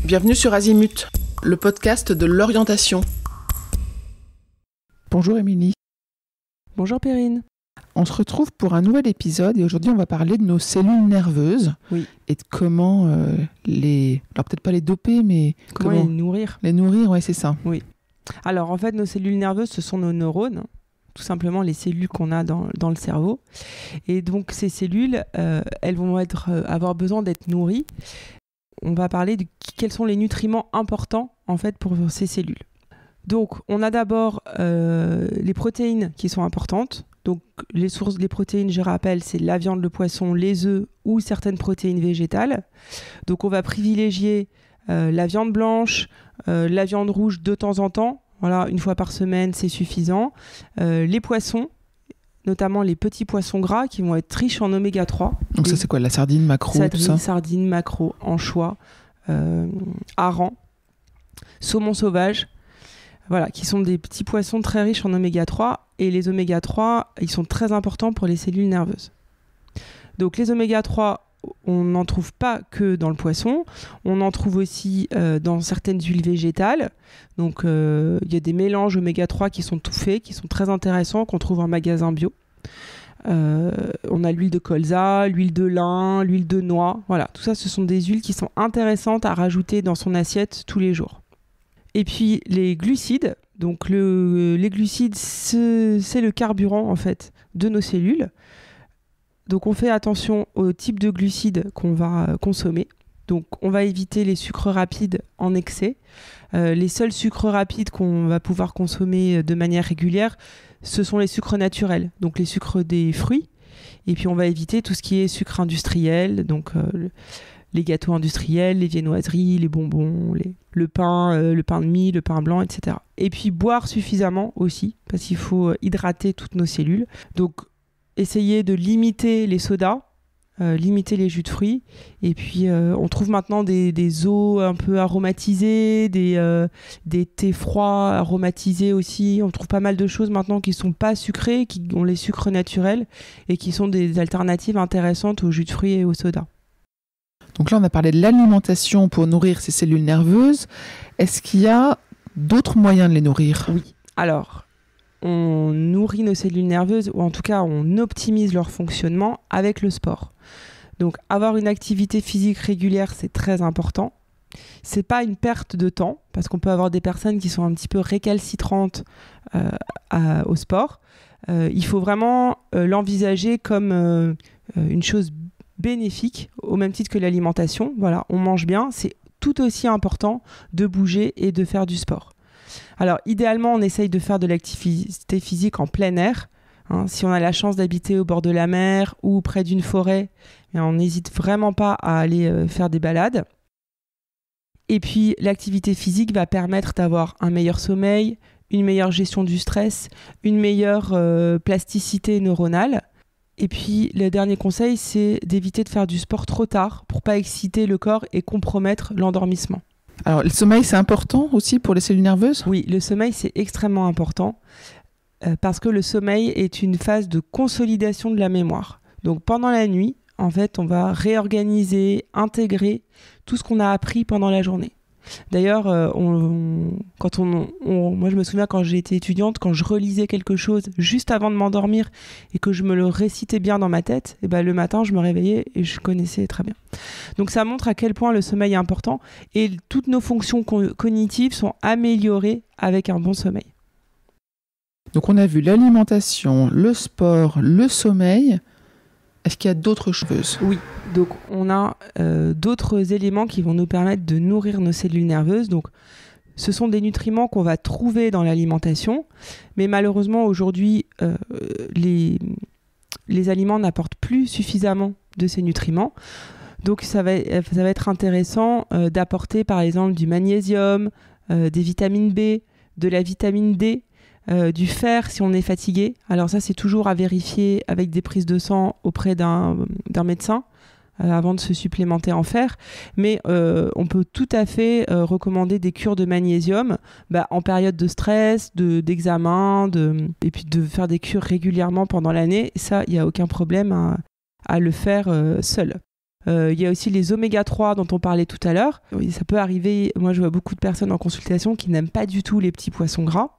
Bienvenue sur Azimut, le podcast de l'orientation. Bonjour Émilie. Bonjour Perrine. On se retrouve pour un nouvel épisode et aujourd'hui on va parler de nos cellules nerveuses. Oui. Et de comment alors peut-être pas les doper, mais comment les nourrir. Les nourrir, ouais, c'est ça. Oui. Alors en fait, nos cellules nerveuses, ce sont nos neurones, tout simplement les cellules qu'on a dans le cerveau. Et donc ces cellules, elles vont avoir besoin d'être nourries. On va parler de quels sont les nutriments importants en fait pour ces cellules. Donc on a d'abord les protéines qui sont importantes. Donc les sources des protéines, je rappelle, c'est la viande, le poisson, les œufs ou certaines protéines végétales. Donc on va privilégier la viande blanche, la viande rouge de temps en temps. Voilà, une fois par semaine, c'est suffisant. Les poissons, notamment les petits poissons gras qui vont être riches en oméga 3. Donc ça c'est quoi, la sardine, maquereau, tout ça? Sardine, maquereau, anchois, hareng, saumon sauvage. Voilà, qui sont des petits poissons très riches en oméga 3. Et les oméga 3, ils sont très importants pour les cellules nerveuses. Donc les oméga 3, on n'en trouve pas que dans le poisson. On en trouve aussi dans certaines huiles végétales. Donc il y a des mélanges oméga 3 qui sont tout faits, qui sont très intéressants, qu'on trouve en magasin bio. On a l'huile de colza, l'huile de lin, l'huile de noix. Voilà, tout ça, ce sont des huiles qui sont intéressantes à rajouter dans son assiette tous les jours. Et puis les glucides, donc les glucides, c'est le carburant en fait de nos cellules. Donc on fait attention au type de glucides qu'on va consommer. Donc on va éviter les sucres rapides en excès. Les seuls sucres rapides qu'on va pouvoir consommer de manière régulière, ce sont les sucres naturels, donc les sucres des fruits. Et puis on va éviter tout ce qui est sucre industriel, donc les gâteaux industriels, les viennoiseries, les bonbons, le pain de mie, le pain blanc, etc. Et puis boire suffisamment aussi, parce qu'il faut hydrater toutes nos cellules. Donc essayer de limiter les sodas, limiter les jus de fruits. Et puis on trouve maintenant des eaux un peu aromatisées, des thés froids aromatisés aussi. On trouve pas mal de choses maintenant qui sont pas sucrées, qui ont les sucres naturels et qui sont des alternatives intéressantes aux jus de fruits et aux sodas. Donc là, on a parlé de l'alimentation pour nourrir ces cellules nerveuses. Est-ce qu'il y a d'autres moyens de les nourrir? Oui. Alors, on nourrit nos cellules nerveuses, ou en tout cas, on optimise leur fonctionnement avec le sport. Donc, avoir une activité physique régulière, c'est très important. C'est pas une perte de temps, parce qu'on peut avoir des personnes qui sont un petit peu récalcitrantes au sport. Il faut vraiment l'envisager comme une chose bénéfique, au même titre que l'alimentation. Voilà, on mange bien, c'est tout aussi important de bouger et de faire du sport. Alors, idéalement, on essaye de faire de l'activité physique en plein air. Si on a la chance d'habiter au bord de la mer ou près d'une forêt, on n'hésite vraiment pas à aller faire des balades. Et puis, l'activité physique va permettre d'avoir un meilleur sommeil, une meilleure gestion du stress, une meilleure plasticité neuronale. Et puis, le dernier conseil, c'est d'éviter de faire du sport trop tard pour ne pas exciter le corps et compromettre l'endormissement. Alors, le sommeil, c'est important aussi pour les cellules nerveuses? Oui, le sommeil, c'est extrêmement important parce que le sommeil est une phase de consolidation de la mémoire. Donc, pendant la nuit, en fait, on va réorganiser, intégrer tout ce qu'on a appris pendant la journée. D'ailleurs, moi je me souviens quand j'ai été étudiante, quand je relisais quelque chose juste avant de m'endormir et que je me le récitais bien dans ma tête, et le matin je me réveillais et je connaissais très bien. Donc ça montre à quel point le sommeil est important et toutes nos fonctions cognitives sont améliorées avec un bon sommeil. Donc on a vu l'alimentation, le sport, le sommeil. Est-ce qu'il y a d'autres choses? Oui, donc on a d'autres éléments qui vont nous permettre de nourrir nos cellules nerveuses. Donc, ce sont des nutriments qu'on va trouver dans l'alimentation, mais malheureusement aujourd'hui, les aliments n'apportent plus suffisamment de ces nutriments. Donc ça va être intéressant d'apporter par exemple du magnésium, des vitamines B, de la vitamine D, du fer si on est fatigué. Alors ça, c'est toujours à vérifier avec des prises de sang auprès d'un médecin avant de se supplémenter en fer. Mais on peut tout à fait recommander des cures de magnésium en période de stress, d'examen, et puis de faire des cures régulièrement pendant l'année. Ça, il n'y a aucun problème à le faire seul. Il y a aussi les oméga 3 dont on parlait tout à l'heure. Ça peut arriver, moi je vois beaucoup de personnes en consultation qui n'aiment pas du tout les petits poissons gras.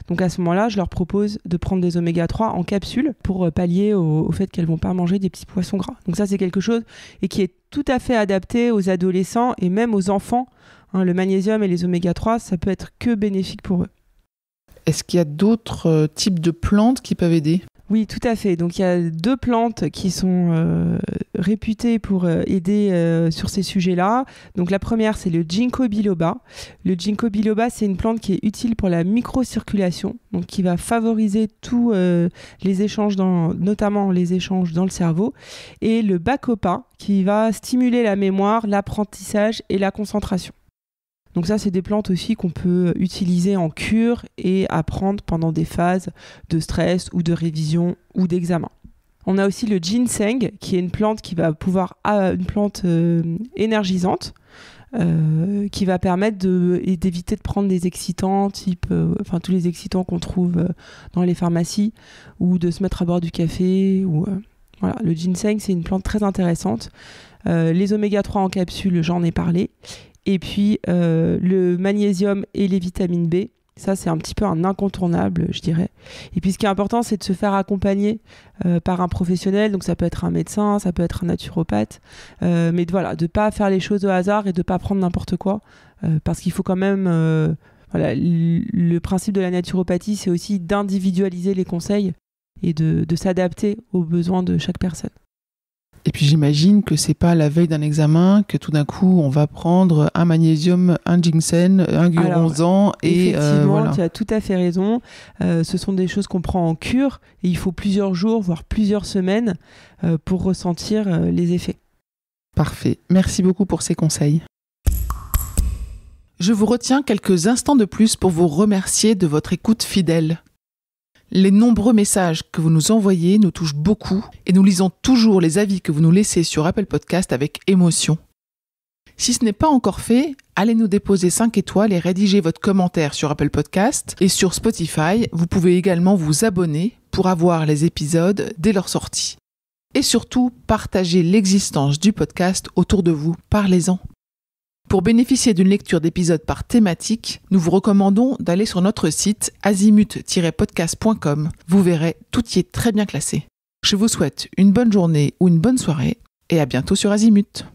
Donc à ce moment-là, je leur propose de prendre des oméga 3 en capsule pour pallier au fait qu'elles ne vont pas manger des petits poissons gras. Donc ça, c'est quelque chose et qui est tout à fait adapté aux adolescents et même aux enfants. Le magnésium et les oméga 3, ça peut être que bénéfique pour eux. Est-ce qu'il y a d'autres types de plantes qui peuvent aider ? Oui, tout à fait. Donc il y a 2 plantes qui sont réputées pour aider sur ces sujets-là. Donc la première, c'est le ginkgo biloba. Le ginkgo biloba, c'est une plante qui est utile pour la microcirculation, donc qui va favoriser tous les échanges, notamment les échanges dans le cerveau. Et le bacopa, qui va stimuler la mémoire, l'apprentissage et la concentration. Donc ça, c'est des plantes aussi qu'on peut utiliser en cure et à prendre pendant des phases de stress ou de révision ou d'examen. On a aussi le ginseng, qui est une plante qui va une plante énergisante, qui va permettre d'éviter de prendre des excitants, tous les excitants qu'on trouve dans les pharmacies, ou de se mettre à boire du café. Voilà. Le ginseng, c'est une plante très intéressante. Les oméga 3 en capsule, j'en ai parlé. Et puis le magnésium et les vitamines B, ça c'est un petit peu un incontournable, je dirais. Et puis ce qui est important, c'est de se faire accompagner par un professionnel, donc ça peut être un médecin, ça peut être un naturopathe, mais de ne pas faire les choses au hasard et de ne pas prendre n'importe quoi, parce qu'il faut quand même... le principe de la naturopathie, c'est aussi d'individualiser les conseils et de s'adapter aux besoins de chaque personne. Et puis j'imagine que c'est pas la veille d'un examen que tout d'un coup on va prendre un magnésium, un ginseng, un guronzan et effectivement, tu as tout à fait raison. Ce sont des choses qu'on prend en cure et il faut plusieurs jours, voire plusieurs semaines pour ressentir les effets. Parfait. Merci beaucoup pour ces conseils. Je vous retiens quelques instants de plus pour vous remercier de votre écoute fidèle. Les nombreux messages que vous nous envoyez nous touchent beaucoup et nous lisons toujours les avis que vous nous laissez sur Apple Podcast avec émotion. Si ce n'est pas encore fait, allez nous déposer 5 étoiles et rédiger votre commentaire sur Apple Podcast et sur Spotify. Vous pouvez également vous abonner pour avoir les épisodes dès leur sortie. Et surtout, partagez l'existence du podcast autour de vous. Parlez-en. Pour bénéficier d'une lecture d'épisodes par thématique, nous vous recommandons d'aller sur notre site azimut-podcast.com. Vous verrez, tout y est très bien classé. Je vous souhaite une bonne journée ou une bonne soirée et à bientôt sur Azimut.